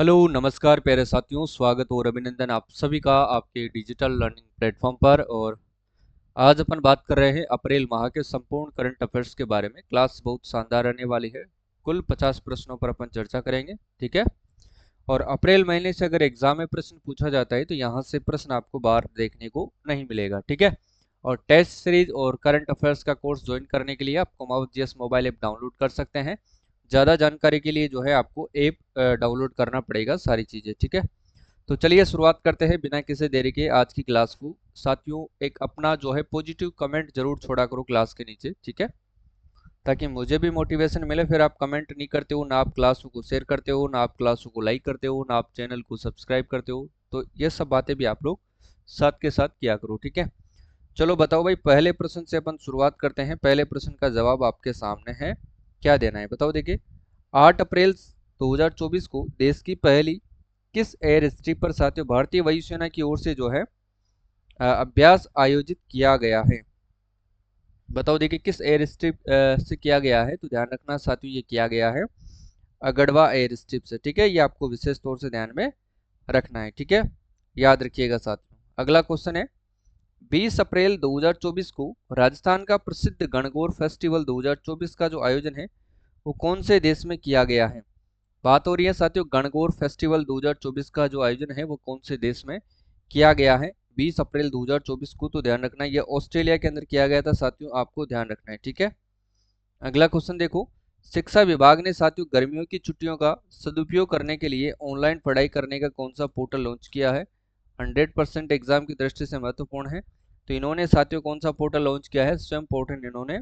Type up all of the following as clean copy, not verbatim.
Hello नमस्कार प्यारे साथियों, स्वागत और अभिनंदन आप सभी का आपके डिजिटल लर्निंग प्लेटफॉर्म पर। और आज अपन बात कर रहे हैं अप्रैल माह के संपूर्ण करंट अफेयर्स के बारे में। क्लास बहुत शानदार रहने वाली है। कुल 50 प्रश्नों पर अपन चर्चा करेंगे, ठीक है। और अप्रैल महीने से अगर एग्जाम में प्रश्न पूछा जाता है तो यहाँ से प्रश्न आपको बाहर देखने को नहीं मिलेगा, ठीक है। और टेस्ट सीरीज और करंट अफेयर्स का कोर्स ज्वाइन करने के लिए आप Kumaon GS mobile app download कर सकते हैं। ज़्यादा जानकारी के लिए जो है आपको ऐप डाउनलोड करना पड़ेगा, सारी चीज़ें, ठीक है। तो चलिए शुरुआत करते हैं बिना किसी देरी के आज की क्लास को। साथियों, एक अपना जो है पॉजिटिव कमेंट जरूर छोड़ा करो क्लास के नीचे, ठीक है, ताकि मुझे भी मोटिवेशन मिले। फिर आप कमेंट नहीं करते हो, ना आप क्लासों को शेयर करते हो, ना आप क्लासों को लाइक करते हो, ना आप चैनल को सब्सक्राइब करते हो। तो ये सब बातें भी आप लोग साथ के साथ किया करो, ठीक है। चलो बताओ भाई, पहले प्रश्न से अपन शुरुआत करते हैं। पहले प्रश्न का जवाब आपके सामने है, क्या देना है बताओ। देखिए, 8 अप्रैल 2024 को देश की पहली किस एयर स्ट्रिप पर साथियों भारतीय वायुसेना की ओर से जो है अभ्यास आयोजित किया गया है। बताओ देखिए, किस एयर स्ट्रिप से किया गया है। तो ध्यान रखना साथियों, ये किया गया है अगड़वा एयर स्ट्रिप से, ठीक है। ये आपको विशेष तौर से ध्यान में रखना है, ठीक है, याद रखिएगा साथियों। अगला क्वेश्चन है, 20 अप्रैल 2024 को राजस्थान का प्रसिद्ध गणगौर फेस्टिवल 2024 का जो आयोजन है वो कौन से देश में किया गया है। बात हो रही है साथियों गणगौर फेस्टिवल 2024 का जो आयोजन है वो कौन से देश में किया गया है 20 अप्रैल 2024 को। तो ध्यान रखना, ये ऑस्ट्रेलिया के अंदर किया गया था साथियों, आपको ध्यान रखना है, ठीक है। अगला क्वेश्चन देखो, शिक्षा विभाग ने साथियों गर्मियों की छुट्टियों का सदुपयोग करने के लिए ऑनलाइन पढ़ाई करने का कौन सा पोर्टल लॉन्च किया है। 100% एग्जाम की दृष्टि से महत्वपूर्ण है। तो इन्होंने साथियों कौन सा पोर्टल लॉन्च किया है, स्वयं पोर्टल इन्होंने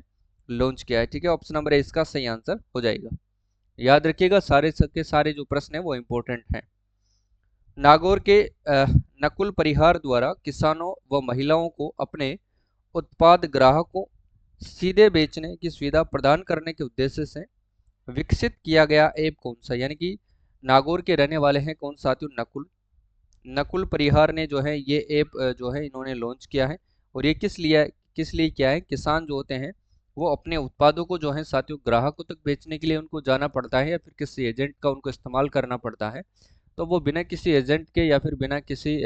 लॉन्च किया है, ठीक है। ऑप्शन नंबर ए इसका सही आंसर हो जाएगा। याद रखिएगा, सारे के सारे जो प्रश्न है वो इंपॉर्टेंट हैं। नागौर के नकुल परिहार द्वारा किसानों व महिलाओं को अपने उत्पाद ग्राहकों सीधे बेचने की सुविधा प्रदान करने के उद्देश्य से विकसित किया गया ऐप कौन सा। यानी कि नागौर के रहने वाले हैं कौन साथियों, नकुल। नकुल परिहार ने जो है ये ऐप जो है इन्होंने लॉन्च किया है। और ये किस लिए किया है, किसान जो होते हैं वो अपने उत्पादों को जो है साथियों ग्राहकों तक बेचने के लिए उनको जाना पड़ता है या फिर किसी एजेंट का उनको इस्तेमाल करना पड़ता है। तो वो बिना किसी एजेंट के या फिर बिना किसी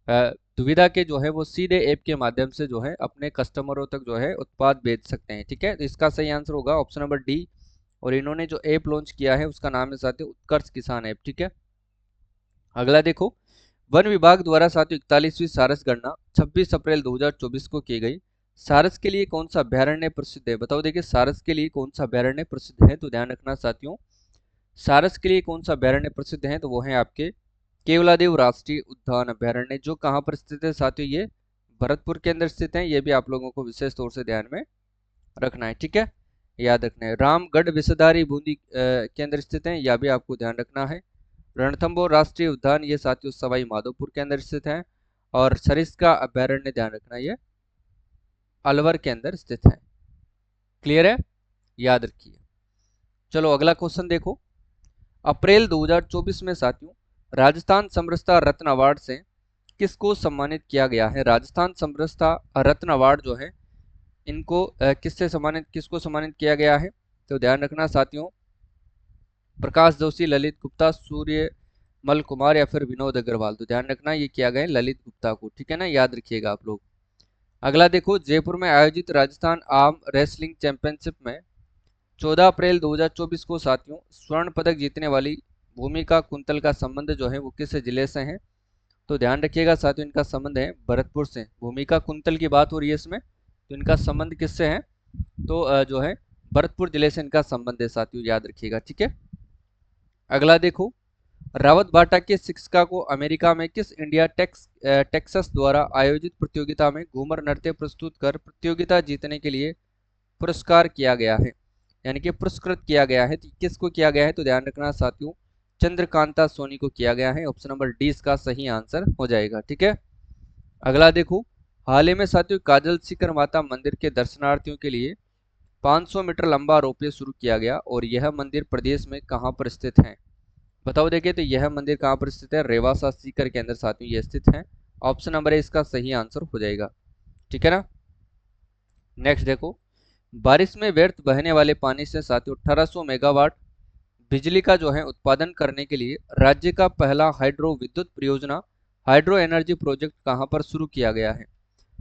दुविधा के जो है वो सीधे ऐप के माध्यम से जो है अपने कस्टमरों तक जो है उत्पाद बेच सकते हैं, ठीक है। तो इसका सही आंसर होगा ऑप्शन नंबर डी। और इन्होंने जो ऐप लॉन्च किया है उसका नाम है साथियों उत्कर्ष किसान ऐप, ठीक है। अगला देखो, वन विभाग द्वारा साथियों 41वीं सारस गणना 26 अप्रैल 2024 को की गई। सारस के लिए कौन सा अभ्यारण्य प्रसिद्ध है। बताओ देखिए, सारस के लिए कौन सा अभ्यारण्य प्रसिद्ध है। तो ध्यान रखना साथियों, सारस के लिए कौन सा अभ्यारण्य प्रसिद्ध है, तो वो है आपके केवलादेव राष्ट्रीय उद्यान अभ्यारण्य। जो कहाँ पर स्थित है साथियों, ये भरतपुर के अंदर स्थित है। ये भी आप लोगों को विशेष तौर से ध्यान में रखना है, ठीक है, याद रखना है। रामगढ़ विषधारी बूंदी के अंदर स्थित है, यह भी आपको ध्यान रखना है। रणथंभौर राष्ट्रीय उद्यान ये साथियों सवाई माधोपुर के अंदर स्थित है। और सरिस्का अभ्यारण्य ध्यान रखना, ये अलवर के अंदर स्थित है। क्लियर है, याद रखिए। चलो अगला क्वेश्चन देखो, अप्रैल 2024 में साथियों राजस्थान समरसता रत्न अवार्ड से किसको सम्मानित किया गया है। राजस्थान समरसता रत्न अवार्ड जो है इनको किसको सम्मानित किया गया है। तो ध्यान रखना साथियों, प्रकाश जोशी, ललित गुप्ता, सूर्यमल कुमार या फिर विनोद अग्रवाल। तो ध्यान रखना ये किया गया है ललित गुप्ता को, ठीक है ना, याद रखिएगा आप लोग। अगला देखो, जयपुर में आयोजित राजस्थान आर्म रेसलिंग चैंपियनशिप में 14 अप्रैल 2024 को साथियों स्वर्ण पदक जीतने वाली भूमिका कुंतल का संबंध जो है वो किस जिले से है। तो ध्यान रखिएगा साथियों, इनका संबंध है भरतपुर से। भूमिका कुंतल की बात हो रही है इसमें, तो इनका संबंध किससे है, तो जो है भरतपुर जिले से इनका संबंध है साथियों, याद रखिएगा, ठीक है। अगला देखो, रावत बाटा के शिक्षिका को अमेरिका में किस इंडिया टेक्सास द्वारा आयोजित प्रतियोगिता में घूमर नृत्य प्रस्तुत कर प्रतियोगिता जीतने के लिए पुरस्कार किया गया है, यानी कि पुरस्कृत किया गया है। तो किसको किया गया है, तो ध्यान रखना साथियों चंद्रकांता सोनी को किया गया है। ऑप्शन नंबर डी इसका सही आंसर हो जाएगा, ठीक है। अगला देखो, हाल ही में साथियों काजल सीकर माता मंदिर के दर्शनार्थियों के लिए 500 मीटर लंबा रोपवे शुरू किया गया और यह मंदिर प्रदेश में कहाँ पर स्थित है। बताओ देखिए, तो यह मंदिर कहाँ पर स्थित है, रेवासा सीकर के अंदर साथियों ये स्थित है। ऑप्शन नंबर ए इसका सही आंसर हो जाएगा, ठीक है ना। नेक्स्ट देखो, बारिश में व्यर्थ बहने वाले पानी से साथियों 1800 मेगावाट बिजली का जो है उत्पादन करने के लिए राज्य का पहला हाइड्रो विद्युत परियोजना हाइड्रो एनर्जी प्रोजेक्ट कहाँ पर शुरू किया गया है?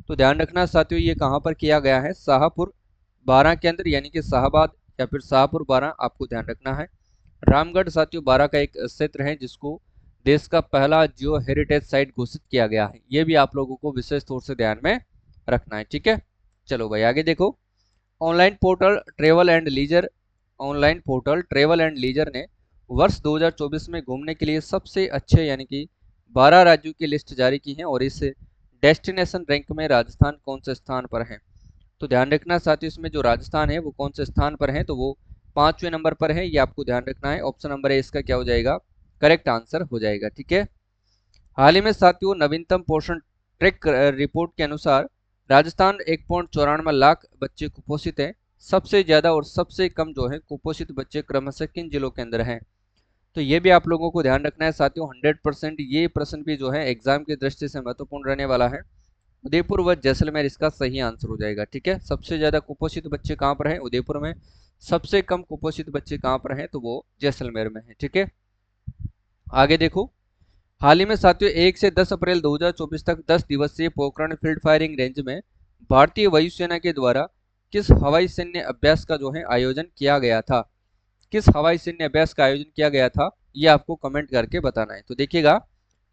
तो ध्यान रखना साथियों, ये कहाँ पर किया गया है? शाहपुर बारां के अंदर, यानी कि शाहबाद या फिर शाहपुर बारां, आपको ध्यान रखना है। रामगढ़ साथियों बारां का एक क्षेत्र है जिसको देश का पहला जियो हेरिटेज साइट घोषित किया गया है। ये भी आप लोगों को विशेष तौर से ध्यान में रखना है, ठीक है। चलो भाई आगे देखो। Online portal travel and leisure online portal travel and leisure ने वर्ष 2024 में घूमने के लिए सबसे अच्छे यानी कि 12 राज्यों की लिस्ट जारी की है और इस डेस्टिनेशन रैंक में राजस्थान कौन से स्थान पर है? तो ध्यान रखना साथियों, इसमें जो राजस्थान है वो कौन से स्थान पर है? तो वो 5वें नंबर पर है। ये आपको ध्यान रखना है। ऑप्शन नंबर ए इसका क्या हो जाएगा? करेक्ट आंसर हो जाएगा, ठीक है। हाल ही में साथियों नवीनतम पोषण ट्रैक रिपोर्ट के अनुसार राजस्थान 1.94 लाख बच्चे कुपोषित हैं। सबसे ज्यादा और सबसे कम जो है कुपोषित बच्चे क्रमशः किन जिलों के अंदर हैं? तो ये भी आप लोगों को ध्यान रखना है साथियों। 100% ये प्रश्न भी जो है एग्जाम की दृष्टि से महत्वपूर्ण रहने वाला है। उदयपुर व जैसलमेर इसका सही आंसर हो जाएगा, ठीक है। सबसे ज्यादा कुपोषित बच्चे कहाँ पर हैं? उदयपुर में। सबसे कम कुपोषित बच्चे कहाँ पर हैं? तो वो जैसलमेर में है, ठीक है। आगे देखो। हाल ही में साथियों 1 से 10 अप्रैल 2024 तक 10 दिवसीय पोखरण फील्ड फायरिंग रेंज में भारतीय वायुसेना के द्वारा किस हवाई सैन्य अभ्यास का जो है आयोजन किया गया था? किस हवाई सैन्य अभ्यास का आयोजन किया गया था, ये आपको कमेंट करके बताना है। तो देखिएगा,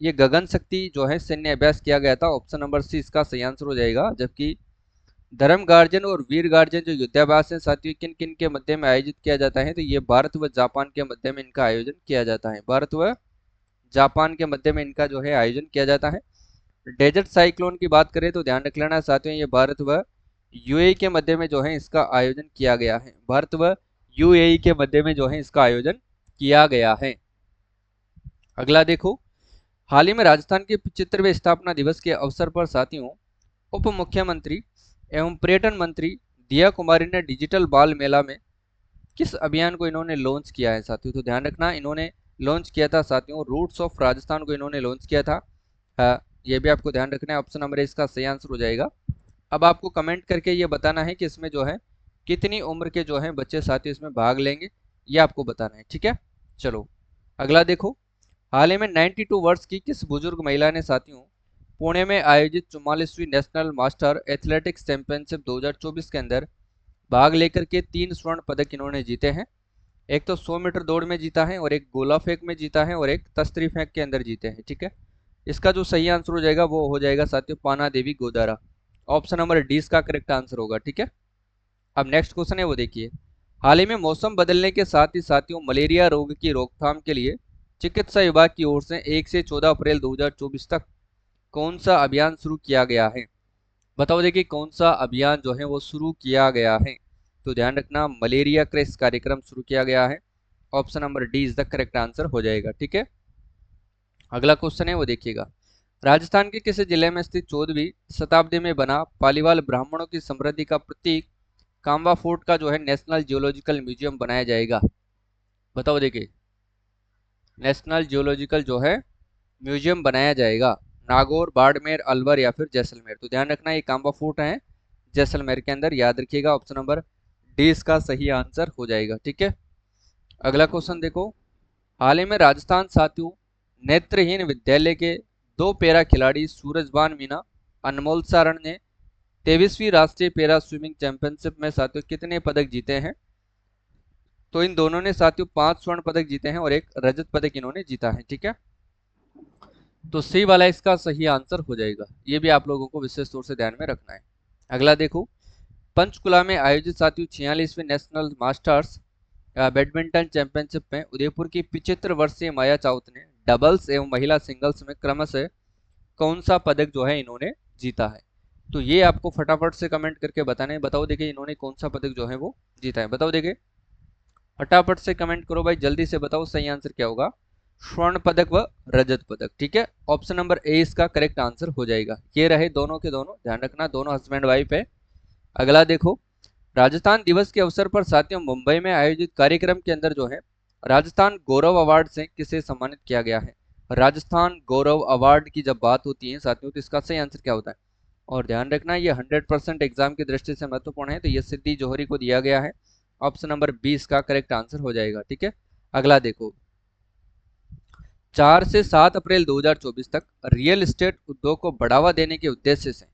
ये गगन शक्ति जो है सैन्य अभ्यास किया गया था। ऑप्शन नंबर सी इसका सही आंसर हो जाएगा। जबकि धर्म गार्जन और वीर गार्जन जो युद्धाभ्यास है साथियों किन किन के मध्य में आयोजित किया जाता है? तो ये भारत व जापान के मध्य में इनका आयोजन किया जाता है। भारत व जापान के मध्य में इनका जो है आयोजन किया जाता है। डेजर्ट साइक्लोन की बात करें तो ध्यान रख लेना साथियों, ये भारत व यूएई के मध्य में जो है इसका आयोजन किया गया है। भारत व यूएई के मध्य में जो है इसका आयोजन किया गया है। अगला देखो। हाल ही में राजस्थान के 75वें स्थापना दिवस के अवसर पर साथियों उप मुख्यमंत्री एवं पर्यटन मंत्री दिया कुमारी ने डिजिटल बाल मेला में किस अभियान को इन्होंने लॉन्च किया है साथियों? तो ध्यान रखना, इन्होंने लॉन्च किया था साथियों रूट्स ऑफ राजस्थान को इन्होंने लॉन्च किया था। ये भी आपको ध्यान रखना है। ऑप्शन नंबर इसका सही आंसर हो जाएगा। अब आपको कमेंट करके ये बताना है कि इसमें जो है कितनी उम्र के जो है बच्चे साथियों इसमें भाग लेंगे, ये आपको बताना है, ठीक है। चलो अगला देखो। हाल ही में 92 वर्ष की किस बुजुर्ग महिला ने साथियों पुणे में आयोजित 44वीं नेशनल मास्टर एथलेटिक्स चैंपियनशिप 2024 के अंदर भाग लेकर के 3 स्वर्ण पदक इन्होंने जीते हैं? एक तो 100 मीटर दौड़ में जीता है और एक गोला फेंक में जीता है और एक तस्तरी फेंक के अंदर जीते हैं, ठीक है। इसका जो सही आंसर हो जाएगा वो हो जाएगा साथियों पाना देवी गोदारा। ऑप्शन नंबर डी इसका करेक्ट आंसर होगा, ठीक है। अब नेक्स्ट क्वेश्चन है वो देखिए। हाल ही में मौसम बदलने के साथ ही साथियों मलेरिया रोग की रोकथाम के लिए चिकित्सा विभाग की ओर से 1 से 14 अप्रैल 2024 तक कौन सा अभियान शुरू किया गया है? बताओ देखिए कौन सा अभियान जो है वो शुरू किया गया है? तो ध्यान रखना, मलेरिया क्रेस कार्यक्रम शुरू किया गया है। Option number D is the correct answer हो जाएगा, ठीक है। अगला क्वेश्चन है वो देखिएगा। राजस्थान के किस जिले में स्थित 14वीं शताब्दी में बना पालीवाल ब्राह्मणों की समृद्धि का प्रतीक काम्बा फोर्ट का जो है नेशनल जियोलॉजिकल म्यूजियम बनाया जाएगा? बताओ देखिए, नेशनल जियोलॉजिकल जो है म्यूजियम बनाया जाएगा नागौर, बाड़मेर, अलवर या फिर जैसलमेर? तो ध्यान रखना ये काम्बा फोर्ट है जैसलमेर के अंदर, याद रखिएगा। ऑप्शन नंबर डी इसका सही आंसर हो जाएगा, ठीक है। अगला क्वेश्चन देखो। हाल ही में राजस्थान साथियों नेत्रहीन विद्यालय के 2 पैरा खिलाड़ी सूरजबान मीना, अनमोल सारण ने 23वीं राष्ट्रीय पैरा स्विमिंग चैंपियनशिप में साथियों कितने पदक जीते हैं? तो इन दोनों ने साथियों 5 स्वर्ण पदक जीते हैं और एक रजत पदक इन्होंने जीता है, ठीक है। तो सी वाला इसका सही आंसर हो जाएगा। ये भी आप लोगों को विशेष तौर से ध्यान में रखना है। अगला देखो। पंचकुला में आयोजित साथियों 46वीं नेशनल मास्टर्स बैडमिंटन चैंपियनशिप में उदयपुर की 75 वर्षीय माया चाउत ने डबल्स एवं महिला सिंगल्स में क्रमशः कौन सा पदक जो है इन्होंने जीता है? तो ये आपको फटाफट से कमेंट करके बताना है। बताओ देखिए इन्होंने कौन सा पदक जो है वो जीता है? बताओ देखिए, फटाफट से कमेंट करो भाई, जल्दी से बताओ सही आंसर क्या होगा। स्वर्ण पदक व रजत पदक, ठीक है। ऑप्शन नंबर ए इसका करेक्ट आंसर हो जाएगा। ये रहे दोनों के दोनों, ध्यान रखना दोनों हस्बैंड वाइफ है। अगला देखो। राजस्थान दिवस के अवसर पर साथियों मुंबई में आयोजित कार्यक्रम के अंदर जो है राजस्थान गौरव अवार्ड से किसे सम्मानित किया गया है? राजस्थान गौरव अवार्ड की जब बात होती है साथियों तो इसका सही आंसर क्या होता है? और ध्यान रखना ये 100% एग्जाम की दृष्टि से महत्वपूर्ण है। तो ये सिद्धि जौहरी को दिया गया है। ऑप्शन नंबर 20 का करेक्ट आंसर हो जाएगा, ठीक है। अगला देखो, 4 से 7 अप्रैल 2024 तक रियल एस्टेट उद्योग को बढ़ावा देने के उद्देश्य से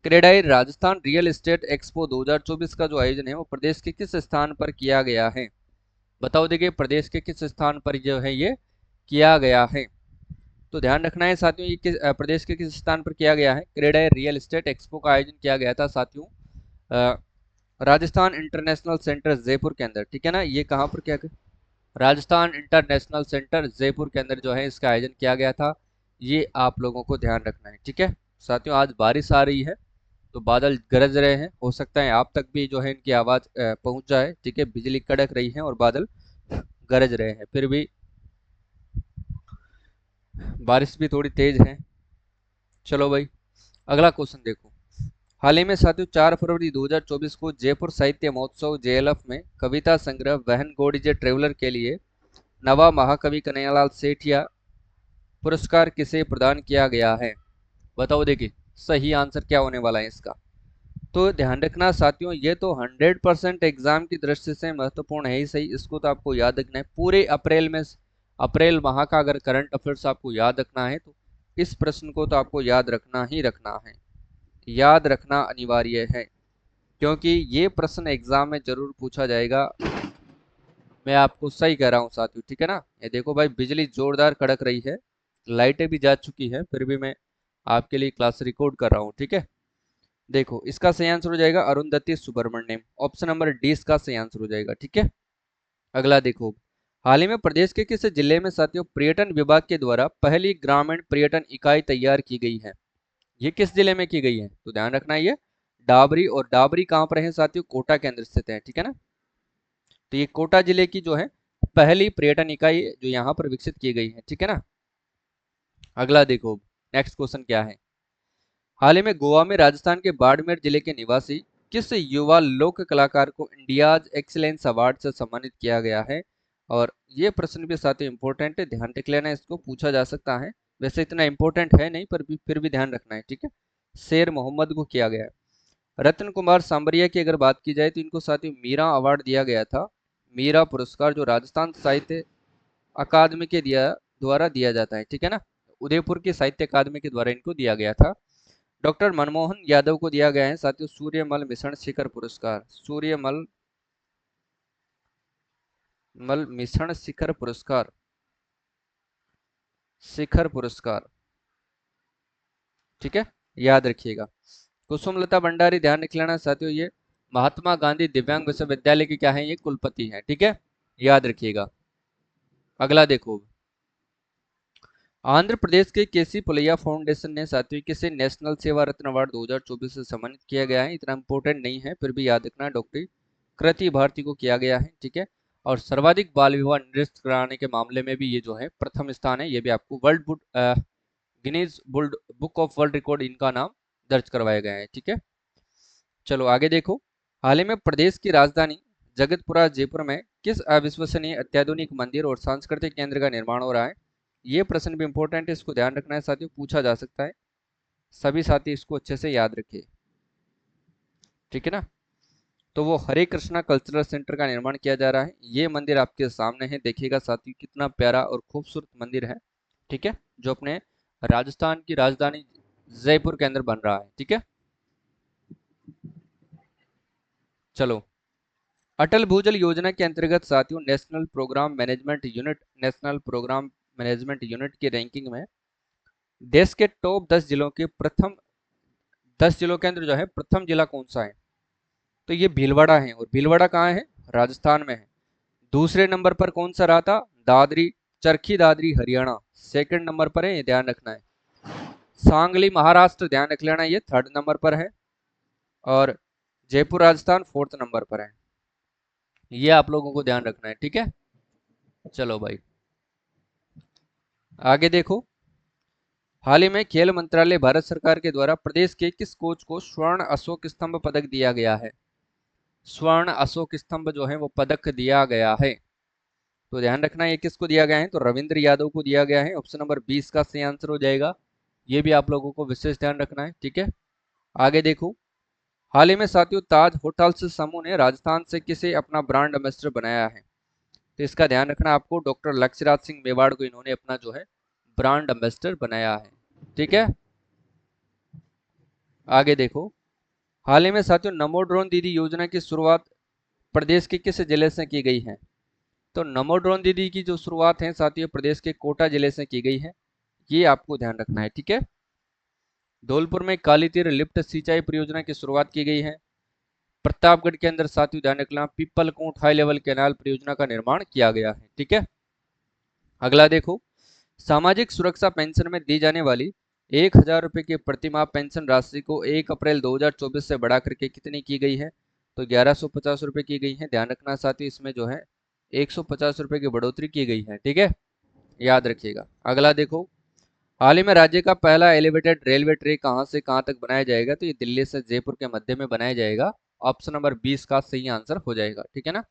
CREDAI Rajasthan real estate expo 2024 का जो आयोजन है वो प्रदेश के किस स्थान पर किया गया है? बताओ, देखिए प्रदेश के किस स्थान पर जो है ये किया गया है? तो ध्यान रखना है साथियों, ये प्रदेश के किस स्थान पर किया गया है? क्रेडाई रियल एस्टेट एक्सपो का आयोजन किया गया था साथियों राजस्थान इंटरनेशनल सेंटर जयपुर के अंदर, ठीक है ना। ये कहाँ पर किया गया? राजस्थान इंटरनेशनल सेंटर जयपुर के अंदर जो है इसका आयोजन किया गया था। ये आप लोगों को ध्यान रखना है, ठीक है साथियों। आज बारिश आ रही है तो बादल गरज रहे हैं, हो सकता है आप तक भी जो है इनकी आवाज पहुंच जाए, ठीक है। बिजली कड़क रही है और बादल गरज रहे हैं, फिर भी बारिश भी थोड़ी तेज है। चलो भाई, अगला क्वेश्चन देखो। हाल ही में साथियों 4 फरवरी 2024 को जयपुर साहित्य महोत्सव जेएलएफ में कविता संग्रह वहन गोडीजे ट्रेवलर के लिए नवा महाकवि कन्हैयालाल सेठिया पुरस्कार किसे प्रदान किया गया है? बताओ, देखिए सही आंसर क्या होने वाला है इसका। तो ध्यान रखना साथियों, ये तो 100% एग्जाम की दृष्टि से महत्वपूर्ण है ही सही, इसको तो आपको याद रखना है। पूरे अप्रैल में, अप्रैल माह का अगर करंट अफेयर्स आपको याद रखना है तो इस प्रश्न को तो आपको याद रखना ही रखना है, याद रखना अनिवार्य है, क्योंकि ये प्रश्न एग्जाम में जरूर पूछा जाएगा। मैं आपको सही कह रहा हूँ साथियों, ठीक है ना। ये देखो भाई, बिजली जोरदार कड़क रही है, लाइटें भी जा चुकी हैं, फिर भी मैं आपके लिए क्लास रिकॉर्ड कर रहा हूँ, ठीक है। देखो इसका सही आंसर हो जाएगा Arundhati Subramaniam, option number D इसका सही आंसर हो जाएगा, ठीक है। अगला देखो, हाल ही में प्रदेश के किस जिले में साथियों पर्यटन विभाग के द्वारा पहली ग्रामीण पर्यटन इकाई तैयार की गई है? ये किस जिले में की गई है? तो ध्यान रखना, ये डाबरी, और डाबरी कहाँ पर है साथियों? कोटा के अंदर स्थित है, ठीक है ना। तो ये कोटा जिले की जो है पहली पर्यटन इकाई जो यहाँ पर विकसित की गई है, ठीक है ना। अगला देखो, नेक्स्ट क्वेश्चन क्या है। हाल ही में गोवा में राजस्थान के बाड़मेर जिले के निवासी किस युवा लोक कलाकार को इंडियाज एक्सीलेंस अवार्ड से सम्मानित किया गया है? और ये प्रश्न भी साथ ही इंपॉर्टेंट है, ध्यान रख लेना, इसको पूछा जा सकता है। वैसे इतना इंपॉर्टेंट है नहीं, पर भी फिर भी ध्यान रखना है, ठीक है। शेर मोहम्मद को किया गया है। रत्न कुमार सांबरिया की अगर बात की जाए तो इनको साथ ही मीरा अवार्ड दिया गया था। मीरा पुरस्कार जो राजस्थान साहित्य अकादमी के द्वारा दिया जाता है, ठीक है ना। उदयपुर की साहित्य अकादमी के द्वारा इनको दिया गया था। डॉक्टर मनमोहन यादव को दिया गया है साथियों सूर्यमल मिशन शिखर पुरस्कार, सूर्यमल मिशन शिखर पुरस्कार, शिखर पुरस्कार, ठीक है, याद रखिएगा। कुसुमलता भंडारी, ध्यान रख लेना साथियों, ये महात्मा गांधी दिव्यांग विश्वविद्यालय की क्या है? ये कुलपति है, ठीक है, याद रखिएगा। अगला देखो, आंध्र प्रदेश के केसी पुलैया फाउंडेशन ने साथियों किसे नेशनल सेवा रत्न अवार्ड 2024 से सम्मानित किया गया है? इतना इंपॉर्टेंट नहीं है, फिर भी याद रखना, डॉक्टर कृति भारती को किया गया है, ठीक है। और सर्वाधिक बाल विवाह निरस्त कराने के मामले में भी ये जो है प्रथम स्थान है, ये भी आपको world book Guinness built book of world record इनका नाम दर्ज करवाया गया है, ठीक है। चलो आगे देखो, हाल ही में प्रदेश की राजधानी जगतपुरा जयपुर में किस अविश्वसनीय अत्याधुनिक मंदिर और सांस्कृतिक केंद्र का निर्माण हो रहा है? ये प्रश्न भी इंपॉर्टेंट है, इसको ध्यान रखना है साथियों, पूछा जा सकता है। सभी साथी इसको अच्छे से याद रखिए, ठीक है ना। तो वो हरे कृष्णा कल्चरल सेंटर का निर्माण किया जा रहा है। ये मंदिर आपके सामने है, देखिएगा साथियों कितना प्यारा और खूबसूरत मंदिर है, ठीक है, जो अपने राजस्थान की राजधानी जयपुर के अंदर बन रहा है, ठीक है। चलो, अटल भूजल योजना के अंतर्गत साथियों नेशनल प्रोग्राम मैनेजमेंट यूनिट की रैंकिंग में देश के टॉप 10 जिलों के प्रथम 10 जिलों के अंदर जो है प्रथम जिला कौन सा है? तो ये भीलवाड़ा है, और भीलवाड़ा कहाँ है? राजस्थान में है। दूसरे नंबर पर कौन सा रहा था? दादरी, चरखी दादरी हरियाणा सेकंड नंबर पर है, ये ध्यान रखना है। सांगली महाराष्ट्र, ध्यान रख लेना, ये थर्ड नंबर पर है। और जयपुर राजस्थान फोर्थ नंबर पर है, ये आप लोगों को ध्यान रखना है, ठीक है। चलो भाई, आगे देखो, हाल ही में खेल मंत्रालय भारत सरकार के द्वारा प्रदेश के किस कोच को स्वर्ण अशोक स्तंभ पदक दिया गया है? स्वर्ण अशोक स्तंभ जो है वो पदक दिया गया है, तो ध्यान रखना ये किसको दिया गया है? तो रविंद्र यादव को दिया गया है, ऑप्शन नंबर 20 का सही आंसर हो जाएगा। ये भी आप लोगों को विशेष ध्यान रखना है, ठीक है। आगे देखो, हाल ही में साथियों ताज होटल्स समूह ने राजस्थान से किसे अपना ब्रांड एम्बेसडर बनाया है? तो इसका ध्यान रखना आपको। डॉक्टर लक्ष्यराज सिंह मेवाड़ को इन्होंने अपना जो है ब्रांड एम्बेसडर बनाया है। ठीक है, आगे देखो। हाल ही में साथियों नमो ड्रोन दीदी योजना की शुरुआत प्रदेश के किस जिले से की गई है? तो नमो ड्रोन दीदी की जो शुरुआत है साथियों प्रदेश के कोटा जिले से की गई है, ये आपको ध्यान रखना है। ठीक है, धौलपुर में काली तीर लिफ्ट सिंचाई परियोजना की शुरुआत की गई है। प्रतापगढ़ के अंदर साथियों ध्यान रखना Pipalkot high level canal परियोजना का निर्माण किया गया है। ठीक है, अगला देखो। सामाजिक सुरक्षा पेंशन में दी जाने वाली 1,000 रुपए की प्रतिमाह पेंशन राशि को 1 अप्रैल 2024 से बढ़ा करके कितनी की गई है? तो 1150 रुपए की गई है। ध्यान रखना साथियों इसमें जो है 150 रुपए की बढ़ोतरी की गई है। ठीक है, याद रखिएगा। अगला देखो। हाल ही में राज्य का पहला एलिवेटेड रेलवे ट्रैक कहां से कहां तक बनाया जाएगा? तो ये दिल्ली से जयपुर के मध्य में बनाया जाएगा। ऑप्शन नंबर 20 का सही आंसर हो जाएगा। ठीक है ना,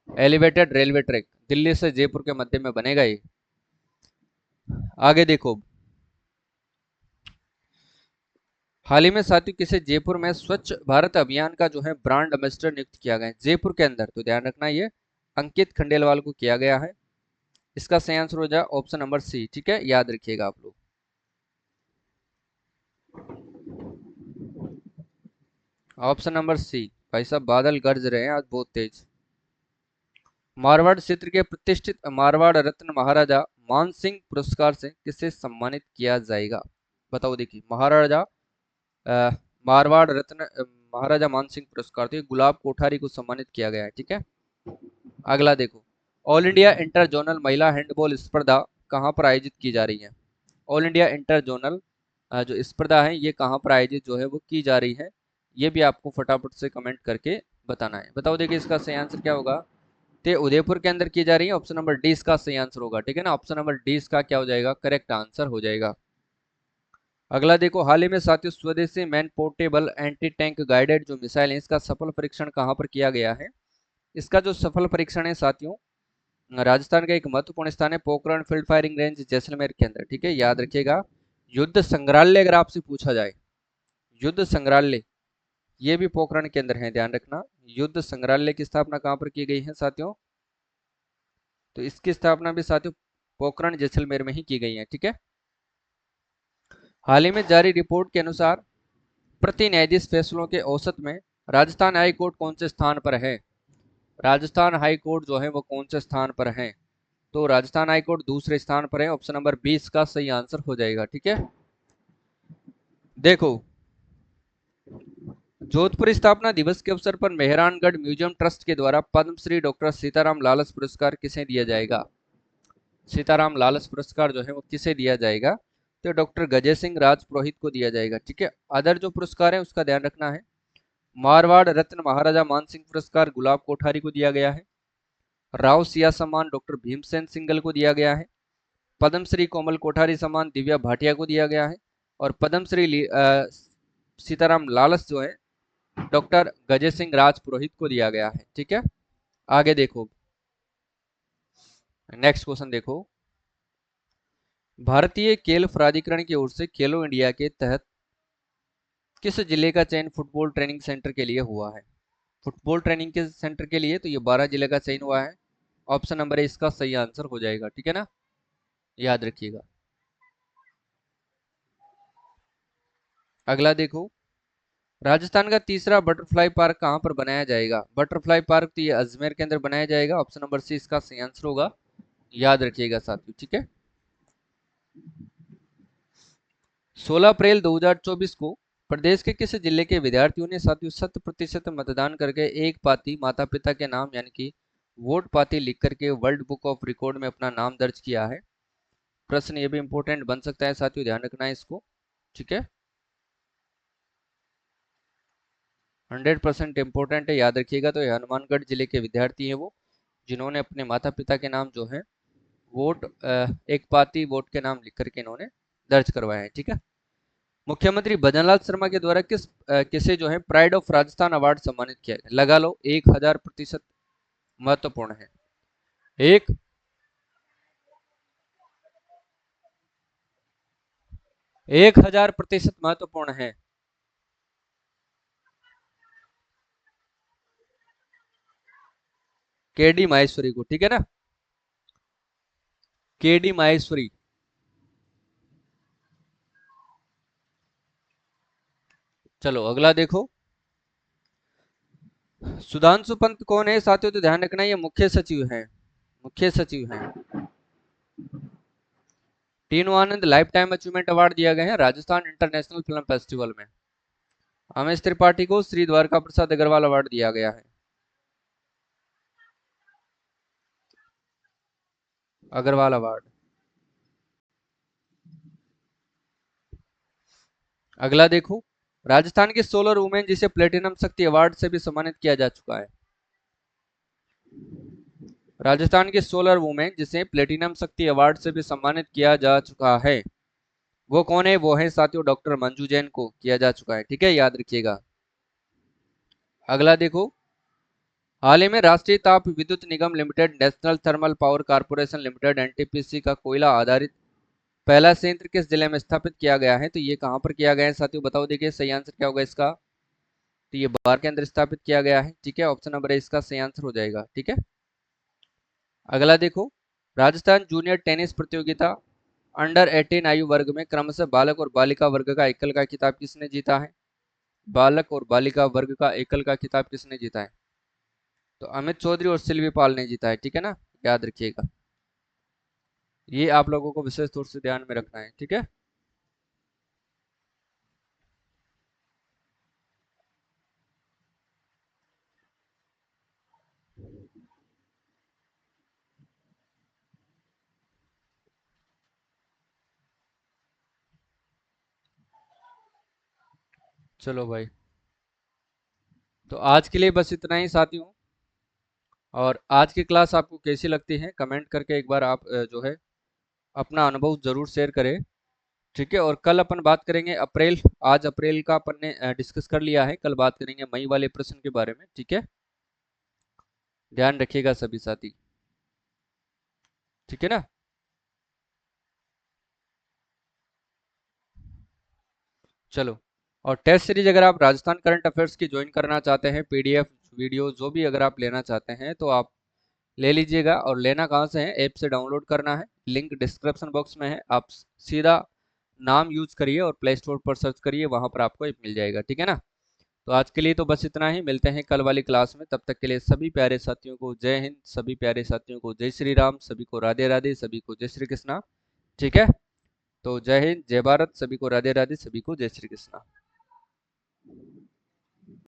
एलिवेटेड रेलवे ट्रैक दिल्ली से जयपुर के मध्य में बनेगा ये। आगे देखो। हाल ही में साथियों किसे जयपुर में स्वच्छ भारत अभियान का जो है ब्रांड एम्बेसडर नियुक्त किया गया है जयपुर के अंदर? तो ध्यान रखना ये अंकित खंडेलवाल को किया गया है। इसका सही आंसर हो जाए ऑप्शन नंबर सी। ठीक है, याद रखिएगा आप लोग। Option number C. भाई साहब बादल गरज रहे हैं आज बहुत तेज। मारवाड़ क्षेत्र के प्रतिष्ठित मारवाड़ रत्न महाराजा मान सिंह पुरस्कार से किसे सम्मानित किया जाएगा? बताओ देखिए। महाराजा अ, मारवाड़ रत्न महाराजा मान सिंह पुरस्कार, तो ये गुलाब कोठारी को सम्मानित किया गया है। ठीक है, अगला देखो। ऑल इंडिया इंटर जोनल महिला हैंडबॉल स्पर्धा कहाँ पर आयोजित की जा रही है? ऑल इंडिया इंटर जोनल जो स्पर्धा है ये कहाँ पर आयोजित जो है वो की जा रही है, ये भी आपको फटाफट से कमेंट करके बताना है। बताओ देखिए इसका सही आंसर क्या होगा? तो उदयपुर के अंदर की जा रही है। ऑप्शन नंबर डी इसका सही आंसर होगा। ठीक है ना, ऑप्शन नंबर डी इसका क्या हो जाएगा? करेक्ट आंसर हो जाएगा। अगला देखो। हाल ही में साथियों स्वदेशी man portable anti tank guided जो मिसाइल है इसका सफल परीक्षण कहाँ पर किया गया है? इसका जो सफल परीक्षण है साथियों राजस्थान का एक महत्वपूर्ण स्थान है Pokhran field firing range Jaisalmer के अंदर। ठीक है, याद रखिएगा। युद्ध संग्रहालय अगर आपसे पूछा जाए, युद्ध संग्रहालय ये भी पोखरण के अंदर है, ध्यान रखना। युद्ध संग्रहालय की स्थापना कहाँ पर की गई है साथियों? तो इसकी स्थापना भी साथियों पोखरण जैसलमेर में ही की गई है। ठीक है, हाल ही में जारी रिपोर्ट के अनुसार प्रति न्यायाधीश फैसलों के औसत में राजस्थान हाई कोर्ट कौन से स्थान पर है? राजस्थान हाई कोर्ट जो है वो कौन से स्थान पर है? तो राजस्थान हाई कोर्ट दूसरे स्थान पर है। ऑप्शन नंबर 20 का सही आंसर हो जाएगा। ठीक है, देखो। जोधपुर स्थापना दिवस के अवसर पर मेहरानगढ़ म्यूजियम ट्रस्ट के द्वारा पद्मश्री डॉक्टर सीताराम लालस पुरस्कार किसे दिया जाएगा? सीताराम लालस पुरस्कार जो है वो किसे दिया जाएगा? तो डॉक्टर गजय सिंह राज पुरोहित को दिया जाएगा। ठीक है, अदर जो पुरस्कार है उसका ध्यान रखना है। मारवाड़ रत्न महाराजा मानसिंह पुरस्कार गुलाब कोठारी को दिया गया है। राव सिया सम्मान डॉक्टर भीमसेन सिंगल को दिया गया है। पद्मश्री कोमल कोठारी सम्मान दिव्या भाटिया को दिया गया है। और पद्मश्री सीताराम लालस जो है डॉक्टर गजय सिंह राज पुरोहित को दिया गया है। ठीक है, आगे देखो। नेक्स्ट क्वेश्चन देखो। भारतीय खेल प्राधिकरण की ओर से खेलो इंडिया के तहत किस जिले का चयन फुटबॉल ट्रेनिंग सेंटर के लिए हुआ है? फुटबॉल ट्रेनिंग के सेंटर के लिए तो ये 12 जिले का चयन हुआ है। ऑप्शन नंबर है इसका सही आंसर हो जाएगा। ठीक है ना, याद रखिएगा। अगला देखो। राजस्थान का तीसरा बटरफ्लाई पार्क कहां पर बनाया जाएगा? बटरफ्लाई पार्क तो ये अजमेर के अंदर बनाया जाएगा। ऑप्शन नंबर सी इसका सही आंसर होगा। याद रखिएगा साथियों। ठीक है, 16 अप्रैल 2024 को प्रदेश के किस जिले के विद्यार्थियों ने साथियों 100% मतदान करके एक पाती माता पिता के नाम यानी कि वोट पाती लिख करके वर्ल्ड बुक ऑफ रिकॉर्ड में अपना नाम दर्ज किया है? प्रश्न ये भी इंपॉर्टेंट बन सकता है साथियों, ध्यान रखना है इसको। ठीक है, 100% इंपॉर्टेंट है, याद रखिएगा। तो ये हनुमानगढ़ जिले के विद्यार्थी हैं वो, जिन्होंने अपने माता पिता के नाम जो है वोट एक पाती वोट के नाम लिख करके इन्होंने दर्ज करवाया है। ठीक है, मुख्यमंत्री भजनलाल शर्मा के द्वारा किसे जो है प्राइड ऑफ राजस्थान अवार्ड सम्मानित किया गया? लगा लो 1000% महत्वपूर्ण है। एक 1000% महत्वपूर्ण है। केडी माहेश्वरी को। ठीक है ना, केडी माहेश्वरी। चलो अगला देखो। सुधांशु पंत कौन है साथियों? तो ध्यान रखना ये मुख्य सचिव हैं। मुख्य सचिव हैं। टीनू आनंद लाइफ टाइम अचीवमेंट अवार्ड दिया गया है राजस्थान इंटरनेशनल फिल्म फेस्टिवल में। अमेश त्रिपाठी को श्री द्वारका प्रसाद अग्रवाल अवार्ड दिया गया है। अग्रवाल अवार्ड। अगला देखो। राजस्थान की सोलर वुमेन जिसे प्लेटिनम शक्ति अवार्ड से भी सम्मानित किया जा चुका है। राजस्थान की सोलर वुमेन जिसे प्लेटिनम शक्ति अवार्ड से भी सम्मानित किया जा चुका है, वो कौन है? वो है साथियों डॉक्टर मंजू जैन को किया जा चुका है। ठीक है, याद रखिएगा। अगला देखो। हाल ही में Rashtriya Tap Vidyut Nigam limited, national thermal power corporation limited NTPC का कोयला आधारित पहला संयंत्र किस जिले में स्थापित किया गया है? तो ये कहां पर किया गया है साथियों? बताओ। देखिए सही आंसर क्या होगा इसका? तो ये बार के अंदर स्थापित किया गया है। ठीक है, ऑप्शन नंबर ए इसका सही आंसर हो जाएगा। ठीक है। अगला देखो। राजस्थान जूनियर टेनिस प्रतियोगिता अंडर 18 आयु वर्ग में क्रमशः बालक और बालिका वर्ग का एकल का खिताब किसने जीता है? बालक और बालिका वर्ग का एकल का खिताब किसने जीता है? तो अमित चौधरी और सिल्वी पाल ने जीता है। ठीक है ना, याद रखिएगा। ये आप लोगों को विशेष तौर से ध्यान में रखना है। ठीक है। चलो भाई, तो आज के लिए बस इतना ही साथियों। और आज की क्लास आपको कैसी लगती है कमेंट करके एक बार आप जो है अपना अनुभव जरूर शेयर करें। ठीक है। और कल अपन बात करेंगे अप्रैल। आज अप्रैल का अपन ने डिस्कस कर लिया है, कल बात करेंगे मई वाले प्रश्न के बारे में। ठीक है, ध्यान रखिएगा सभी साथी। ठीक है ना। चलो। और टेस्ट सीरीज अगर आप राजस्थान करंट अफेयर्स की ज्वाइन करना चाहते हैं, पीडीएफ वीडियो जो भी अगर आप लेना चाहते हैं तो आप ले लीजिएगा। और लेना कहाँ से है? ऐप से डाउनलोड करना है, लिंक डिस्क्रिप्शन बॉक्स में है। आप सीधा नाम यूज करिए और प्ले स्टोर पर सर्च करिए, वहां पर आपको ऐप मिल जाएगा। ठीक है ना। तो आज के लिए तो बस इतना ही, मिलते हैं कल वाली क्लास में। तब तक के लिए सभी प्यारे साथियों को जय हिंद, सभी प्यारे साथियों को जय श्री राम, सभी को राधे राधे, सभी को जय श्री कृष्णा। ठीक है। तो जय हिंद, जय भारत, सभी को राधे राधे, सभी को जय श्री कृष्णा।